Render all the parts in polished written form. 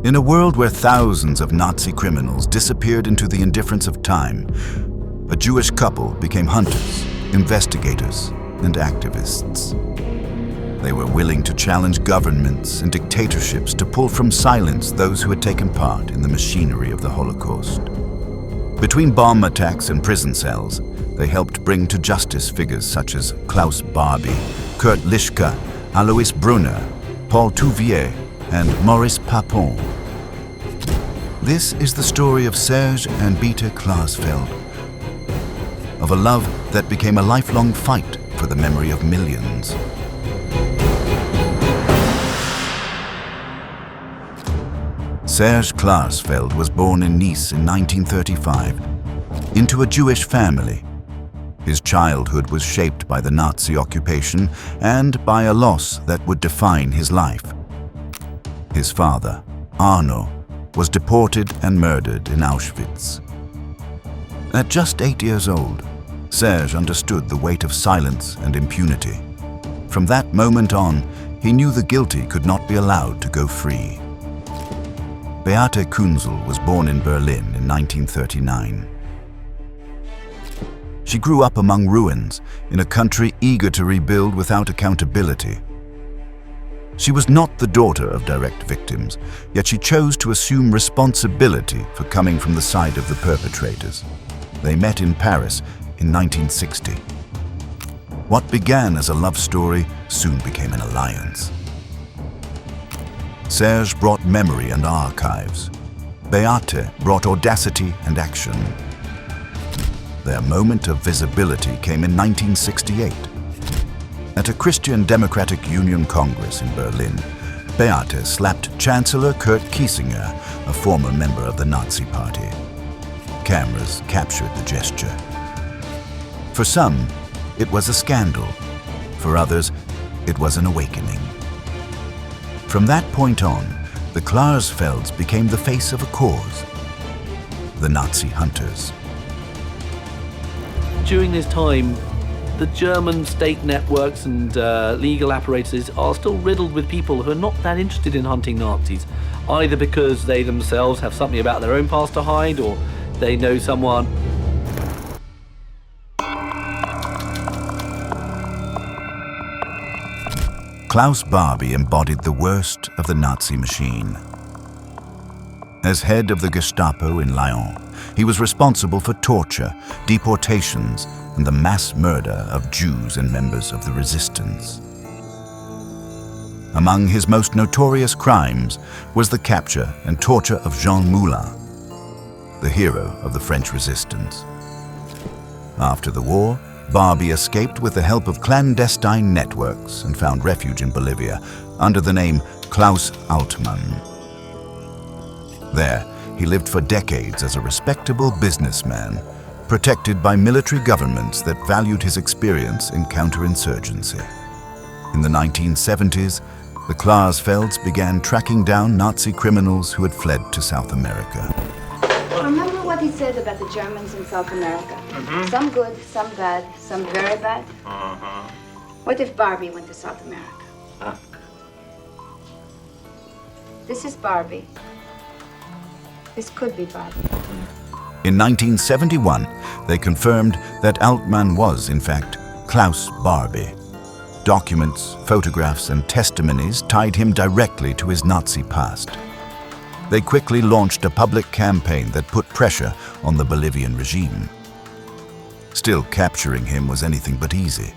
In a world where thousands of Nazi criminals disappeared into the indifference of time, a Jewish couple became hunters, investigators, and activists. They were willing to challenge governments and dictatorships to pull from silence those who had taken part in the machinery of the Holocaust. Between bomb attacks and prison cells, they helped bring to justice figures such as Klaus Barbie, Kurt Lischka, Alois Brunner, Paul Touvier, and Maurice Papon. This is the story of Serge and Beta Klarsfeld, of a love that became a lifelong fight for the memory of millions. Serge Klarsfeld was born in Nice in 1935, into a Jewish family. His childhood was shaped by the Nazi occupation and by a loss that would define his life. His father, Arno, was deported and murdered in Auschwitz. At just 8 years old, Serge understood the weight of silence and impunity. From that moment on, he knew the guilty could not be allowed to go free. Beate Kunzel was born in Berlin in 1939. She grew up among ruins in a country eager to rebuild without accountability. She was not the daughter of direct victims, yet she chose to assume responsibility for coming from the side of the perpetrators. They met in Paris in 1960. What began as a love story soon became an alliance. Serge brought memory and archives. Beate brought audacity and action. Their moment of visibility came in 1968. At a Christian Democratic Union Congress in Berlin, Beate slapped Chancellor Kurt Kiesinger, a former member of the Nazi Party. Cameras captured the gesture. For some, it was a scandal. For others, it was an awakening. From that point on, the Klarsfelds became the face of a cause: the Nazi hunters. During this time, the German state networks and legal apparatuses are still riddled with people who are not that interested in hunting Nazis, either because they themselves have something about their own past to hide, or they know someone. Klaus Barbie embodied the worst of the Nazi machine. As head of the Gestapo in Lyon, he was responsible for torture, deportations, and the mass murder of Jews and members of the resistance. Among his most notorious crimes was the capture and torture of Jean Moulin, the hero of the French resistance. After the war, Barbie escaped with the help of clandestine networks and found refuge in Bolivia under the name Klaus Altmann. There, he lived for decades as a respectable businessman, protected by military governments that valued his experience in counterinsurgency. In the 1970s, the Klarsfelds began tracking down Nazi criminals who had fled to South America. Remember what he said about the Germans in South America? Mm-hmm. Some good, some bad, some very bad. Uh-huh. What if Barbie went to South America? Huh? This is Barbie. This could be Barbie. In 1971, they confirmed that Altmann was, in fact, Klaus Barbie. Documents, photographs, and testimonies tied him directly to his Nazi past. They quickly launched a public campaign that put pressure on the Bolivian regime. Still, capturing him was anything but easy.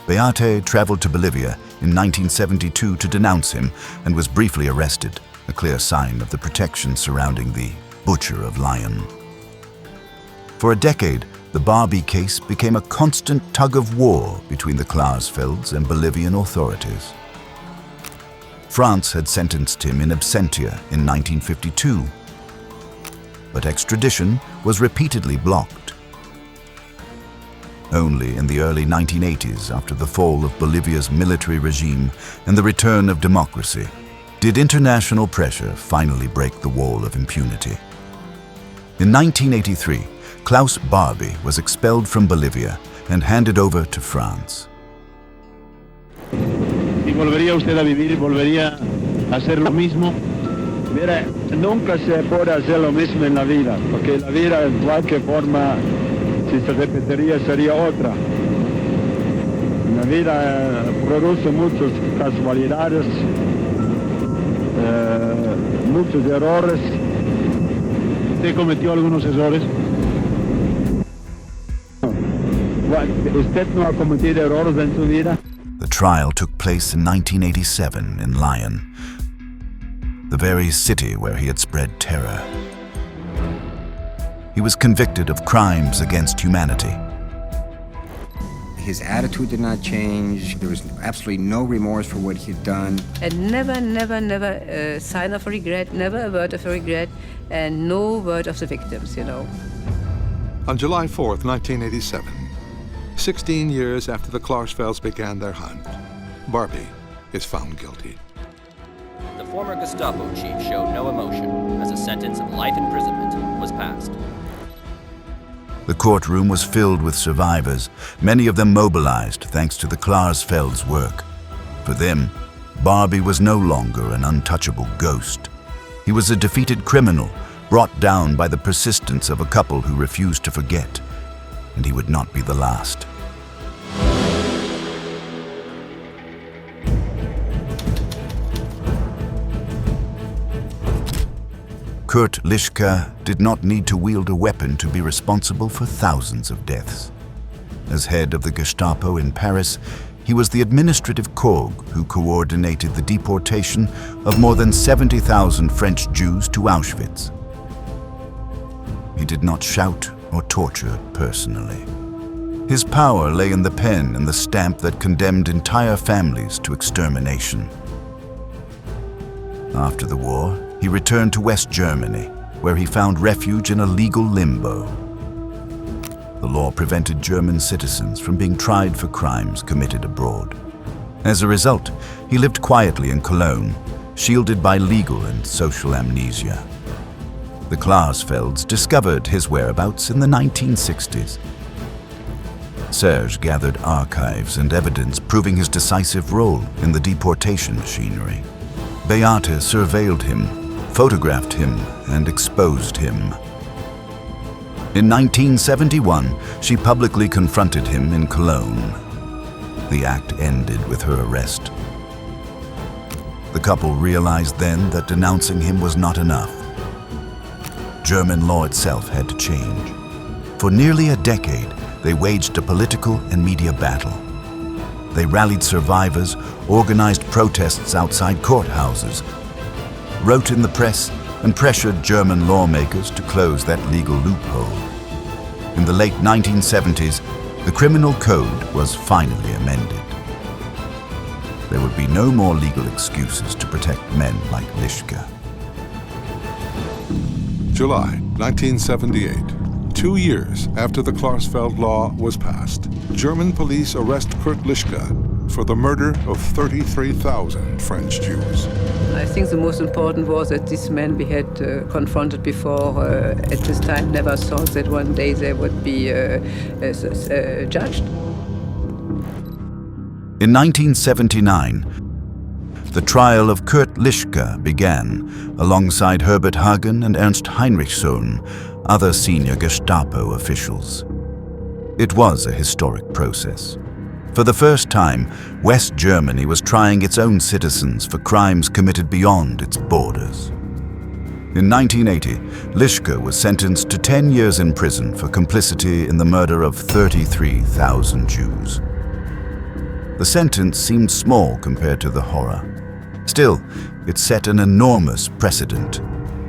Beate traveled to Bolivia in 1972 to denounce him and was briefly arrested, a clear sign of the protection surrounding the Butcher of Lyon. For a decade, the Barbie case became a constant tug of war between the Klarsfelds and Bolivian authorities. France had sentenced him in absentia in 1952, but extradition was repeatedly blocked. Only in the early 1980s, after the fall of Bolivia's military regime and the return of democracy, did international pressure finally break the wall of impunity. In 1983, Klaus Barbie was expelled from Bolivia and handed over to France. ¿Y volvería usted a vivir? ¿Volvería hacer lo mismo. Mira, nunca se puede hacer lo mismo en la vida, porque la vida en cualquier forma, si se repetiría, sería otra. La vida produce muchas casualidades, muchos errores. ¿Usted cometió algunos errores? ¿Usted no ha cometido errores en su vida? The trial took place in 1987 in Lyon, the very city where he had spread terror. He was convicted of crimes against humanity. His attitude did not change. There was absolutely no remorse for what he had done. And never a sign of regret, never a word of regret, and no word of the victims, you know. On July 4th, 1987, 16 years after the Klarsfelds began their hunt, Barbie is found guilty. The former Gestapo chief showed no emotion as a sentence of life imprisonment was passed. The courtroom was filled with survivors, many of them mobilized thanks to the Klarsfelds' work. For them, Barbie was no longer an untouchable ghost. He was a defeated criminal, brought down by the persistence of a couple who refused to forget, and he would not be the last. Kurt Lischka did not need to wield a weapon to be responsible for thousands of deaths. As head of the Gestapo in Paris, he was the administrative cog who coordinated the deportation of more than 70,000 French Jews to Auschwitz. He did not shout or torture personally. His power lay in the pen and the stamp that condemned entire families to extermination. After the war, he returned to West Germany, where he found refuge in a legal limbo. The law prevented German citizens from being tried for crimes committed abroad. As a result, he lived quietly in Cologne, shielded by legal and social amnesia. The Klarsfelds discovered his whereabouts in the 1960s. Serge gathered archives and evidence proving his decisive role in the deportation machinery. Beate surveilled him, photographed him, and exposed him. In 1971, she publicly confronted him in Cologne. The act ended with her arrest. The couple realized then that denouncing him was not enough. German law itself had to change. For nearly a decade, they waged a political and media battle. They rallied survivors, organized protests outside courthouses, wrote in the press, and pressured German lawmakers to close that legal loophole. In the late 1970s, the criminal code was finally amended. There would be no more legal excuses to protect men like Lischka. July 1978, 2 years after the Klarsfeld law was passed, German police arrest Kurt Lischka for the murder of 33,000 French Jews. I think the most important was that these men we had confronted before at this time never thought that one day they would be judged. In 1979, the trial of Kurt Lischka began alongside Herbert Hagen and Ernst Heinrichsson, other senior Gestapo officials. It was a historic process. For the first time, West Germany was trying its own citizens for crimes committed beyond its borders. In 1980, Lischka was sentenced to 10 years in prison for complicity in the murder of 33,000 Jews. The sentence seemed small compared to the horror. Still, it set an enormous precedent.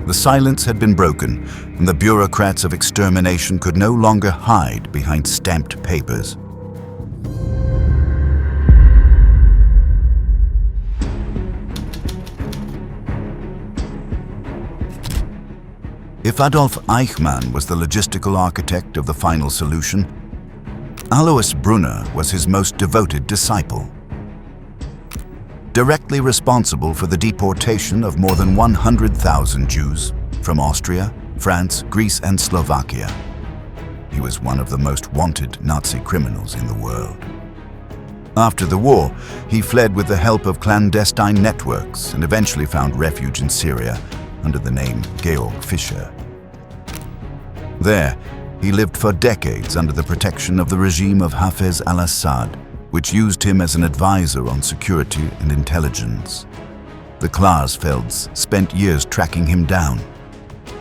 The silence had been broken, and the bureaucrats of extermination could no longer hide behind stamped papers. If Adolf Eichmann was the logistical architect of the final solution, Alois Brunner was his most devoted disciple. Directly responsible for the deportation of more than 100,000 Jews from Austria, France, Greece, and Slovakia. He was one of the most wanted Nazi criminals in the world. After the war, he fled with the help of clandestine networks and eventually found refuge in Syria under the name Georg Fischer. There, he lived for decades under the protection of the regime of Hafez al-Assad, which used him as an advisor on security and intelligence. The Klarsfelds spent years tracking him down.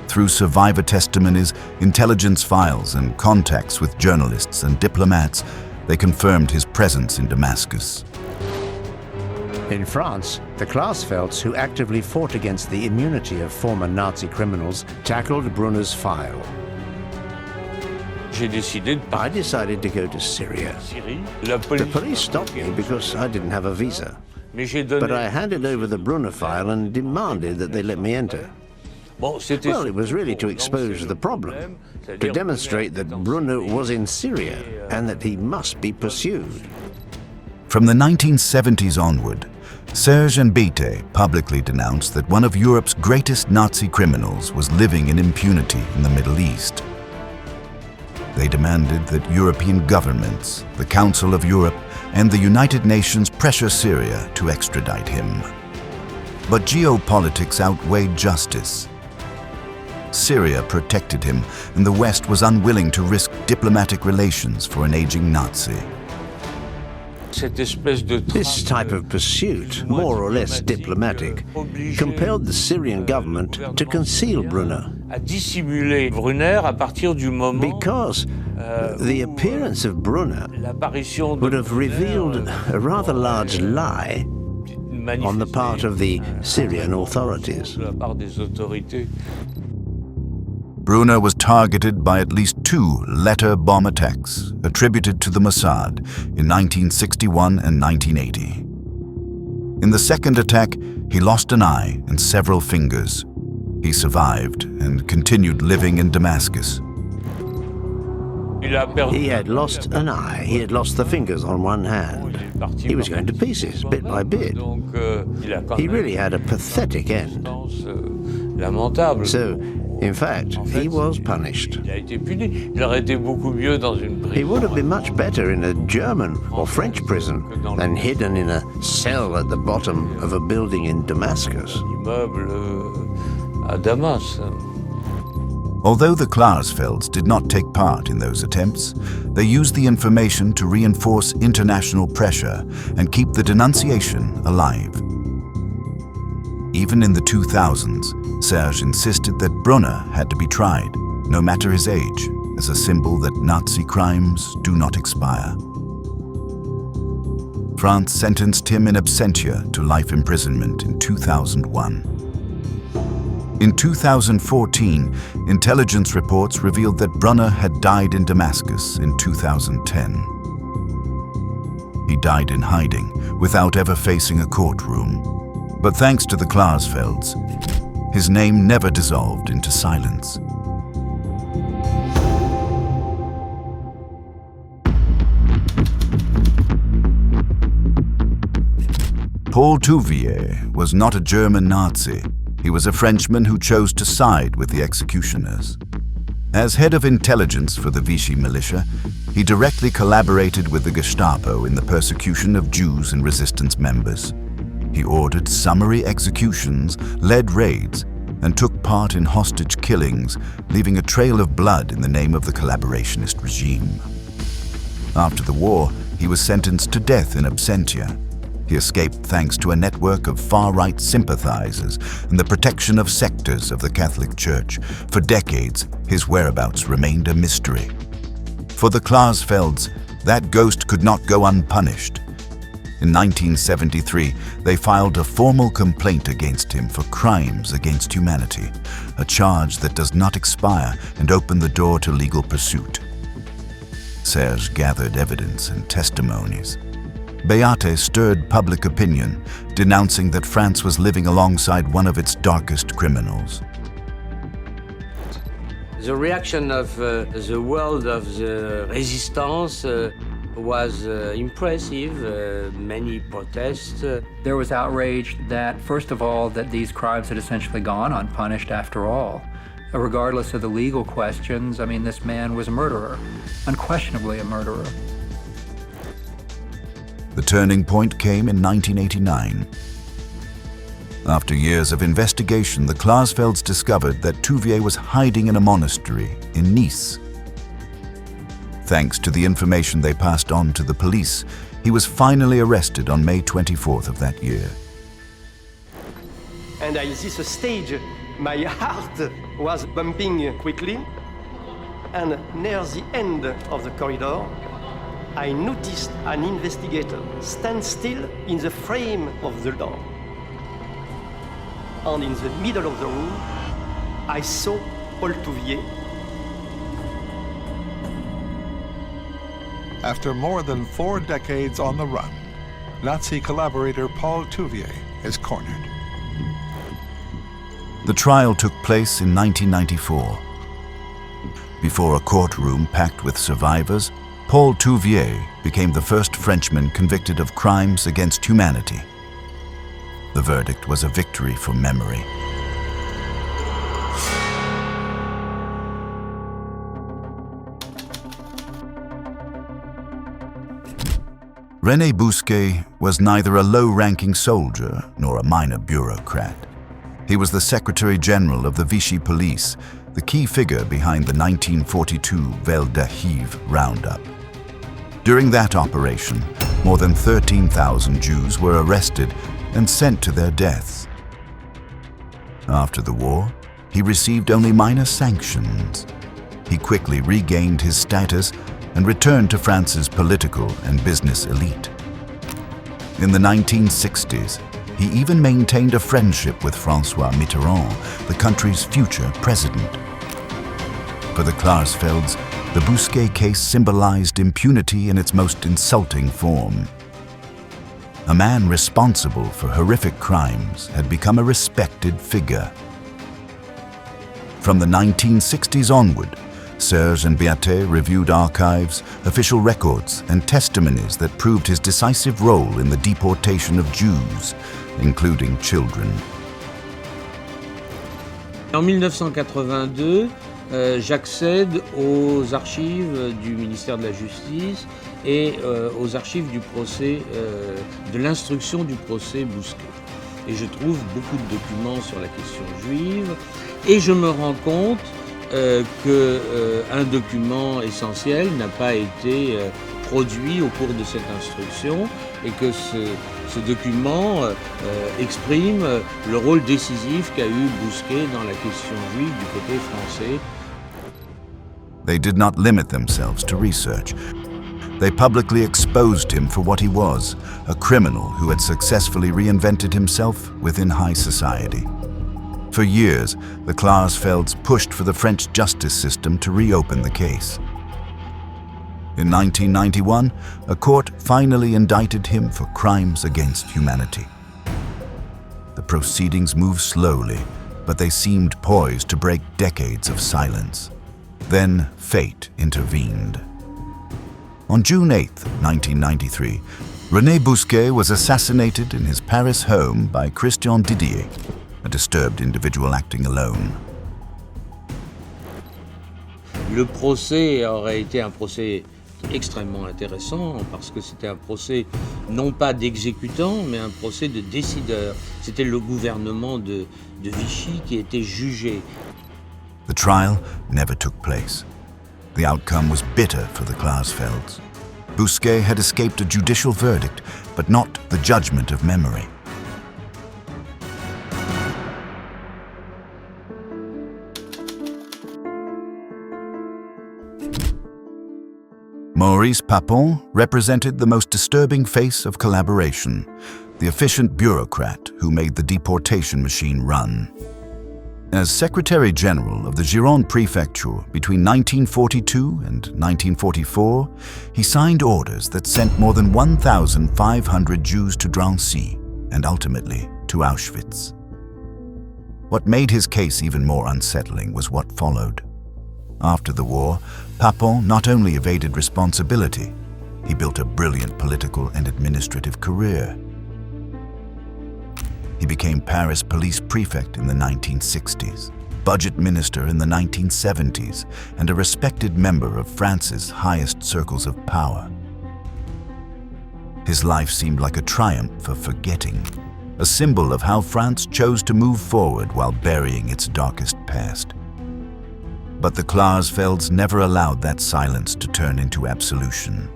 Through survivor testimonies, intelligence files, and contacts with journalists and diplomats, they confirmed his presence in Damascus. In France, the Klarsfelds, who actively fought against the immunity of former Nazi criminals, tackled Brunner's file. I decided to go to Syria. The police stopped me because I didn't have a visa. But I handed over the Brunner file and demanded that they let me enter. Well, it was really to expose the problem, to demonstrate that Brunner was in Syria and that he must be pursued. From the 1970s onward, Serge and Bite publicly denounced that one of Europe's greatest Nazi criminals was living in impunity in the Middle East. They demanded that European governments, the Council of Europe, and the United Nations pressure Syria to extradite him. But geopolitics outweighed justice. Syria protected him, and the West was unwilling to risk diplomatic relations for an aging Nazi. This type of pursuit, more or less diplomatic, compelled the Syrian government to conceal Brunner. Because the appearance of Brunner would have revealed a rather large lie on the part of the Syrian authorities. Brunner was targeted by at least 2 letter bomb attacks attributed to the Mossad in 1961 and 1980. In the second attack, he lost an eye and several fingers. He survived and continued living in Damascus. He had lost an eye, he had lost the fingers on one hand. He was going to pieces, bit by bit. He really had a pathetic end. So, in fact, he was punished. He would have been much better in a German or French prison than hidden in a cell at the bottom of a building in Damascus. Although the Klarsfelds did not take part in those attempts, they used the information to reinforce international pressure and keep the denunciation alive. Even in the 2000s, Serge insisted that Brunner had to be tried, no matter his age, as a symbol that Nazi crimes do not expire. France sentenced him in absentia to life imprisonment in 2001. In 2014, intelligence reports revealed that Brunner had died in Damascus in 2010. He died in hiding, without ever facing a courtroom. But thanks to the Klarsfelds, his name never dissolved into silence. Paul Touvier was not a German Nazi. He was a Frenchman who chose to side with the executioners. As head of intelligence for the Vichy militia, he directly collaborated with the Gestapo in the persecution of Jews and resistance members. He ordered summary executions, led raids, and took part in hostage killings, leaving a trail of blood in the name of the collaborationist regime. After the war, he was sentenced to death in absentia. He escaped thanks to a network of far-right sympathizers and the protection of sectors of the Catholic Church. For decades, his whereabouts remained a mystery. For the Klarsfelds, that ghost could not go unpunished. In 1973, they filed a formal complaint against him for crimes against humanity, a charge that does not expire and opened the door to legal pursuit. Serge gathered evidence and testimonies. Beate stirred public opinion, denouncing that France was living alongside one of its darkest criminals. The reaction of the world of the resistance was impressive, many protests. There was outrage that, first of all, that these crimes had essentially gone unpunished after all. Regardless of the legal questions, I mean, this man was a murderer, unquestionably a murderer. The turning point came in 1989. After years of investigation, the Klarsfelds discovered that Touvier was hiding in a monastery in Nice. Thanks to the information they passed on to the police, he was finally arrested on May 24th of that year. And at this stage, my heart was bumping quickly, and near the end of the corridor, I noticed an investigator stand still in the frame of the door. And in the middle of the room, I saw Paul Touvier. After more than 4 decades on the run, Nazi collaborator Paul Touvier is cornered. The trial took place in 1994. Before a courtroom packed with survivors, Paul Touvier became the first Frenchman convicted of crimes against humanity. The verdict was a victory for memory. René Bousquet was neither a low-ranking soldier nor a minor bureaucrat. He was the Secretary General of the Vichy Police, the key figure behind the 1942 Vel d'Ahive roundup. During that operation, more than 13,000 Jews were arrested and sent to their deaths. After the war, he received only minor sanctions. He quickly regained his status and returned to France's political and business elite. In the 1960s, he even maintained a friendship with François Mitterrand, the country's future president. For the Klarsfelds, the Bousquet case symbolized impunity in its most insulting form. A man responsible for horrific crimes had become a respected figure. From the 1960s onward, Serge and Beate reviewed archives, official records, and testimonies that proved his decisive role in the deportation of Jews, including children. En 1982, j'accède aux archives du ministère de la Justice et aux archives du procès, de l'instruction du procès Bousquet. Et je trouve beaucoup de documents sur la question juive, et je me rends compte qu'un document essentiel n'a pas été produit au cours de cette instruction, et que ce document exprime le rôle décisif qu'a eu Bousquet dans la question juive du côté français. They did not limit themselves to research. They publicly exposed him for what he was, a criminal who had successfully reinvented himself within high society. For years, the Klarsfelds pushed for the French justice system to reopen the case. In 1991, a court finally indicted him for crimes against humanity. The proceedings moved slowly, but they seemed poised to break decades of silence. Then fate intervened. On June 8, 1993, René Bousquet was assassinated in his Paris home by Christian Didier, a disturbed individual acting alone. Le procès aurait été un procès extrêmement intéressant parce que c'était un procès non pas d'exécutant mais un procès de décideur. C'était le gouvernement de Vichy qui était jugé. The trial never took place. The outcome was bitter for the Klarsfelds. Bousquet had escaped a judicial verdict, but not the judgment of memory. Maurice Papon represented the most disturbing face of collaboration, the efficient bureaucrat who made the deportation machine run. As Secretary General of the Gironde Prefecture between 1942 and 1944, he signed orders that sent more than 1,500 Jews to Drancy and ultimately to Auschwitz. What made his case even more unsettling was what followed. After the war, Papon not only evaded responsibility, he built a brilliant political and administrative career. He became Paris police prefect in the 1960s, budget minister in the 1970s, and a respected member of France's highest circles of power. His life seemed like a triumph of forgetting, a symbol of how France chose to move forward while burying its darkest past. But the Klarsfelds never allowed that silence to turn into absolution.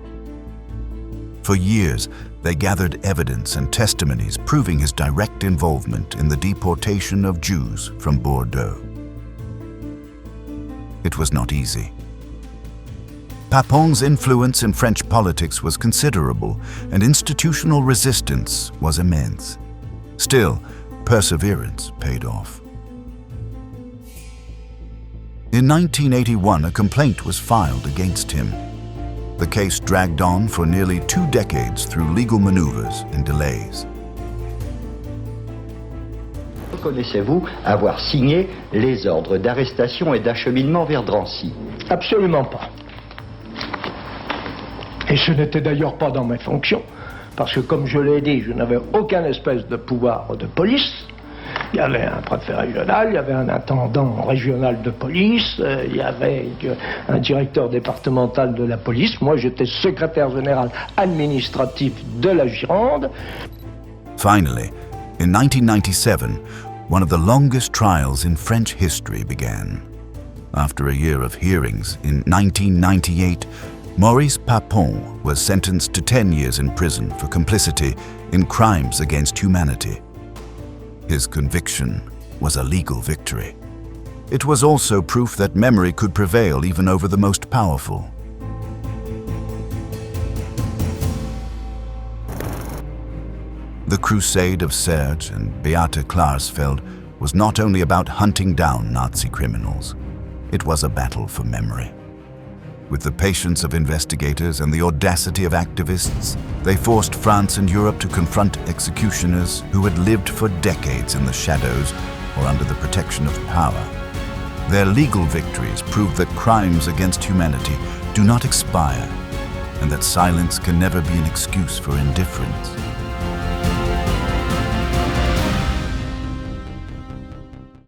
For years, they gathered evidence and testimonies proving his direct involvement in the deportation of Jews from Bordeaux. It was not easy. Papon's influence in French politics was considerable, and institutional resistance was immense. Still, perseverance paid off. In 1981, a complaint was filed against him. The case dragged on for nearly 2 decades through legal maneuvers and delays. Reconnaissez-vous avoir signé les ordres d'arrestation et d'acheminement vers Drancy? Absolument pas. Et ce n'était d'ailleurs pas dans mes fonctions, parce que comme je l'ai dit, je n'avais aucun espèce de pouvoir de police. Il y avait un préfet régional, il y avait un intendant régional de police, il y avait un directeur départemental de la police. Moi, j'étais secrétaire général administratif de la Gironde. Finally, in 1997, one of the longest trials in French history began. After a year of hearings, in 1998, Maurice Papon was sentenced to 10 years in prison for complicity in crimes against humanity. His conviction was a legal victory. It was also proof that memory could prevail even over the most powerful. The crusade of Serge and Beate Klarsfeld was not only about hunting down Nazi criminals. It was a battle for memory. With the patience of investigators and the audacity of activists, they forced France and Europe to confront executioners who had lived for decades in the shadows or under the protection of power. Their legal victories proved that crimes against humanity do not expire, and that silence can never be an excuse for indifference.